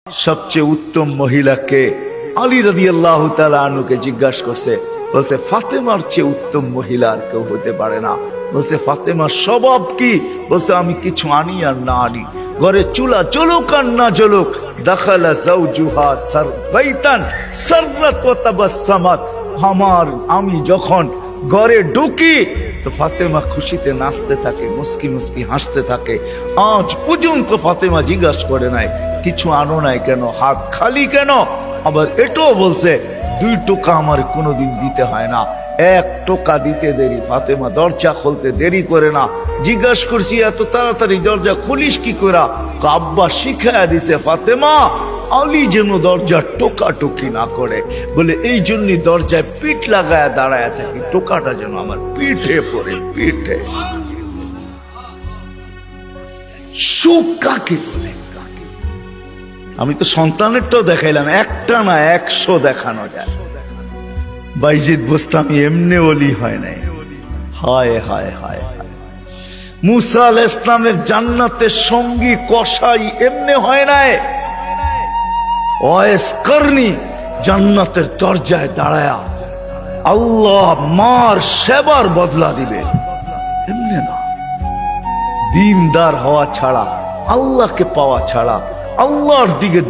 সবচেয়ে উত্তম মহিলাকে? আলী রাদিয়াল্লাহু তাআলা আনহুকে জিজ্ঞাসা করছে, বলছে ফাতেমার চেয়ে উত্তম মহিলা আর কেউ হতে পারে না। বলছে ফাতেমার স্বভাব কি? বলছে আমি কিছু আনি আর না আনি, ঘরে চুলা জ্বলুক আর না জ্বলুক, দাখালা যাওজুহা সারবাইতান সাররাত ওয়া তাবাসসামাত, আমি যখন ঘরে ঢুকি তো ফাতেমা খুশিতে নাচতে থাকে, মুস্কি মুস্কি হাসতে থাকে। আজ পর্যন্ত ফাতেমা জিজ্ঞাসা করে নাই কিছু আনো নাই কেন, হাত খালি কেন। আবার এটাও বলছে 2 টোকা আমার কোনোদিন দিতে হয় না, 1 টোকা দিতে দেরি। ফাতেমা দরজা খুলতে দেরি করে না। জিজ্ঞাসা করছি এত তাড়াতাড়ি দরজা খুলিস কি করে? আব্বা শিখায়া দিছে ফাতেমা আলী যেন দরজা টোকাটুকি না করে, বলে এই জন্য দরজায় পিঠ লাগায় দাঁড়ায় থাকি, টোকাটা যেন আমার পিঠে পড়ে, পিঠে। সুখ কাকে বলে? আমি তো সন্তানেরটাও দেখাইলাম, একটা না 100 দেখানো যায়। বাইজিদ বোস্তামি এমনি ওলি হয় নাই। হায় হায় হায় হায়। মুসা আলাইহিস সালামের জান্নাতের সঙ্গী কসাই এমনি হয় নাই। ওয়াইস করনি জান্নাতের দরজায় দাঁড়ায়া আল্লাহ মার সেবার বদলা দিবে, এমনি না। দিনদার হওয়া ছাড়া, আল্লাহকে পাওয়া ছাড়া, আল্লাহর দিকে